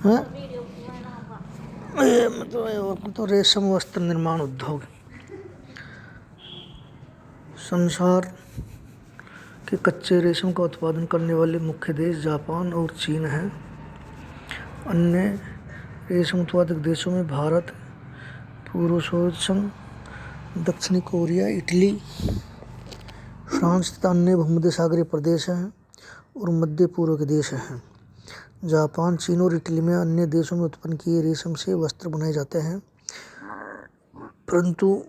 है ये मतलब तो रेशम वस्त्र निर्माण उद्योग संसार के कच्चे रेशम का उत्पादन करने वाले मुख्य देश जापान और चीन हैं। अन्य रेशम उत्पादक देशों में भारत, पूर्व सोवियत संघ, दक्षिणी कोरिया, इटली, फ्रांस तथा अन्य भूमध्य सागरीय प्रदेश हैं और मध्य पूर्व के देश हैं। जापान, चीन और इटली में अन्य देशों में उत्पन्न किए रेशम से वस्त्र बनाए जाते हैं, परंतु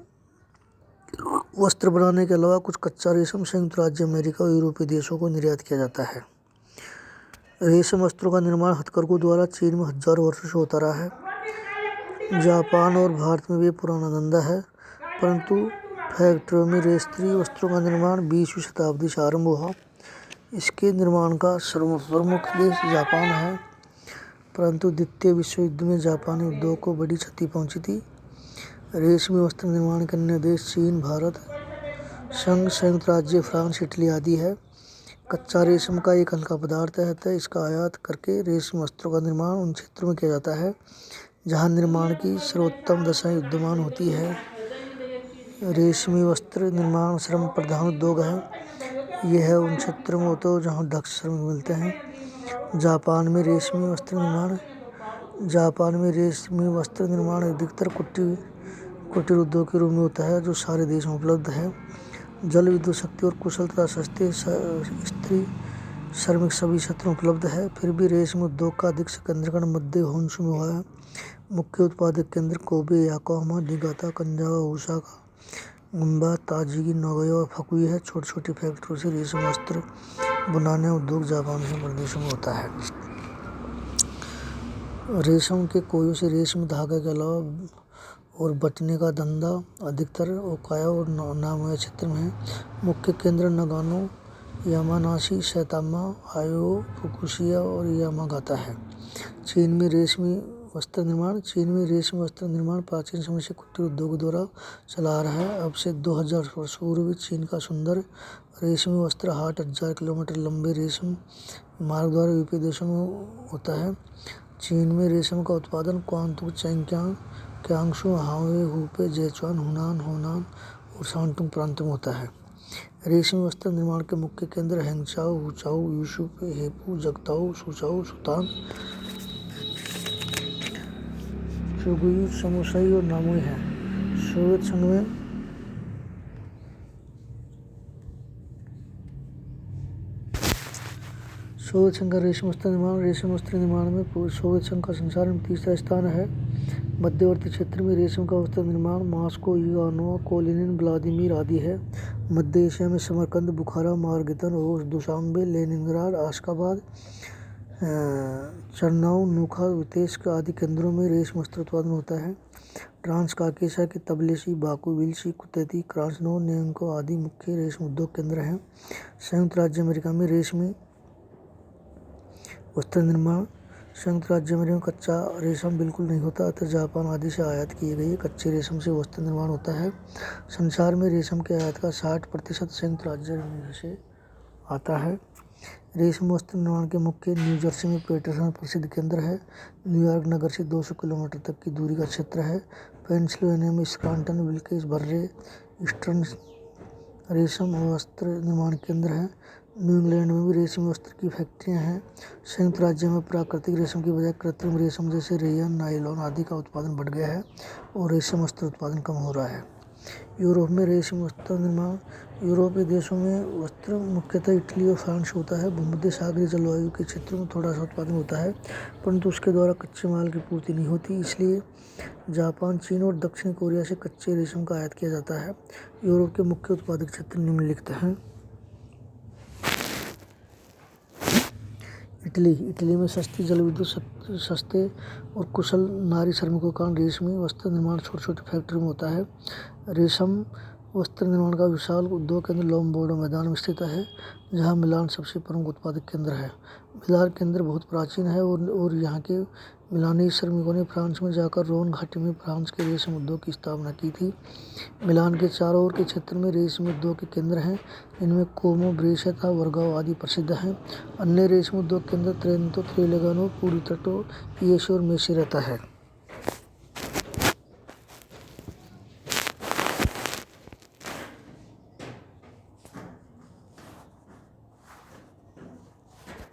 वस्त्र बनाने के अलावा कुछ कच्चा रेशम संयुक्त राज्य अमेरिका और यूरोपीय देशों को निर्यात किया जाता है। रेशम वस्त्रों का निर्माण हथकरघों द्वारा चीन में हजारों वर्षों से होता रहा है। जापान और भारत में भी पुराना धंधा है, परंतु फैक्ट्रियों में रेशमी वस्त्रों का निर्माण 20वीं शताब्दी से आरंभ हुआ। इसके निर्माण का प्रमुख देश जापान है, परंतु द्वितीय विश्व युद्ध में जापानी उद्योग को बड़ी क्षति पहुंची थी। रेशमी वस्त्र निर्माण के अन्य देश चीन, भारत, संघ, संयुक्त राज्य, फ्रांस, इटली आदि है। कच्चा रेशम का एक हल्का पदार्थ है, अतः इसका आयात करके रेशमी वस्त्रों का निर्माण उन क्षेत्रों में किया जाता है जहां निर्माण की सर्वोत्तम दशाएं विद्यमान होती है। रेशमी वस्त्र निर्माण श्रम प्रधान उद्योग है। यह उन क्षेत्रों में होता है जहाँ दक्ष श्रमिक मिलते हैं। जापान में रेशमी वस्त्र निर्माण अधिकतर कुटीर उद्योग के रूप में होता है, जो सारे देश में उपलब्ध है। जल विद्युत शक्ति और कुशल तथा सस्ते स्त्री श्रमिक सभी क्षेत्रों में उपलब्ध है। फिर भी रेशमी उद्योग का अधिक केंद्रीकरण मध्य होन्शु में हुआ है। मुख्य उत्पादक केंद्र कोबे, याकोहामा, निगाता, कंजावा, ओसाका, गुम्बा, ताजिगी, नागोया और फकुई है। छोटी छोटी फैक्ट्रियों से रेशम वस्त्र बनाने उद्योग जापान के प्रदेशों में होता है। रेशम के कोयों से रेशमी धागा के अलावा और बटने का धंधा अधिकतर ओकाया और नागोया क्षेत्र में है। मुख्य केंद्र नगानो, यामानाशी, सैतामा, आयो, फुकुशिया और यामागाता है। चीन में रेशमी वस्त्र निर्माण प्राचीन समय से कुटीर उद्योग द्वारा चला आ रहा है। अब से 2000 वर्ष पूर्व चीन का सुंदर रेशमी वस्त्र हाट 1000 किलोमीटर लंबे रेशम मार्ग द्वारा यूरोपीय देशों में होता है। चीन में रेशम का उत्पादन क्वांतुक, चैंगकियांग, क्यांगशू, हावे, हुपे, जेचुआन, हुनान, होनान और शांतुंग प्रांतों में होता है। रेशमी वस्त्र निर्माण के मुख्य केंद्र हैंगचाओ, हुचाओ, यूशुपे, हेपू, जगताओ, सुचाओ, सुतान, चुगुयू, समोसाई और नामोई है। सोवियत संघ का रेशम वस्त्र निर्माण में सोवियत संघ का संसार में तीसरा स्थान है। मध्यवर्ती क्षेत्र में रेशम का वस्त्र निर्माण मॉस्को, युआनोवा, कोलिनिन, व्लादिमीर आदि है। मध्य एशिया में समरकंद, बुखारा, मार्गितन, ओश, दुशांबे, लेनिनग्राद, आशगाबाद, चरनाउ, नूखा, वितेस्क आदि केंद्रों में रेशम वस्त्र उत्पादन होता है। ट्रांसकाकेशा के तबलेसी, बाकू, विल्सी, कुतैती, क्रास्नो, नेंको आदि मुख्य रेशम उद्योग केंद्र हैं। संयुक्त राज्य अमेरिका में रेशमी वस्त्र निर्माण में कच्चा रेशम बिल्कुल नहीं होता, अतः जापान आदि से आयात किए गए कच्चे रेशम से वस्त्र निर्माण होता है। संसार में रेशम के आयात का 60% संयुक्त राज्य अमेरिका से आता है। रेशम वस्त्र निर्माण के मुख्य न्यूजर्सी में पैटरसन प्रसिद्ध केंद्र है। न्यूयॉर्क नगर से 200 किलोमीटर तक की दूरी का क्षेत्र है। पेंसिल्वेनिया में स्क्रॉन्टन, विल्केस, बर्रे, ईस्टर्न रेशम वस्त्र निर्माण केंद्र है। न्यू इंग्लैंड में भी रेशमी वस्त्र की फैक्ट्रियां हैं। संयुक्त राज्य में प्राकृतिक रेशम की बजाय कृत्रिम रेशम जैसे रेयन, नायलॉन आदि का उत्पादन बढ़ गया है और रेशम वस्त्र उत्पादन कम हो रहा है। यूरोप में रेशम वस्त्र निर्माण यूरोपीय देशों में वस्त्र मुख्यतः इटली और फ्रांस होता है। भूमध्य सागरीय जलवायु के क्षेत्रों में थोड़ा सा उत्पादन होता है, परंतु उसके द्वारा कच्चे माल की पूर्ति नहीं होती, इसलिए जापान, चीन और दक्षिण कोरिया से कच्चे रेशम का आयात किया जाता है। यूरोप के मुख्य उत्पादक क्षेत्र निम्नलिखित हैं। इटली में सस्ती जलविद्युत, सस्ते और कुशल नारी श्रमिकों के कारण रेशमी वस्त्र निर्माण छोटे छोटे फैक्ट्री में होता है। रेशम वस्त्र निर्माण का विशाल उद्योग केंद्र लोम्बार्डो मैदान में स्थित है, जहां मिलान सबसे प्रमुख उत्पादक केंद्र है। मिलान केंद्र बहुत प्राचीन है और यहाँ के मिलानी श्रमिकों ने फ्रांस में जाकर रोन घाटी में फ्रांस के रेशम उद्योग की स्थापना की थी। मिलान के चारों ओर के क्षेत्र में रेशम उद्योग के केंद्र हैं, इनमें कोमो, ब्रेशिया, वर्गाओ आदि प्रसिद्ध हैं। अन्य रेशम उद्योग केंद्र त्रेंतो, त्रिलेगानो, पुरितटो, इएसो और मेसेरेटा है।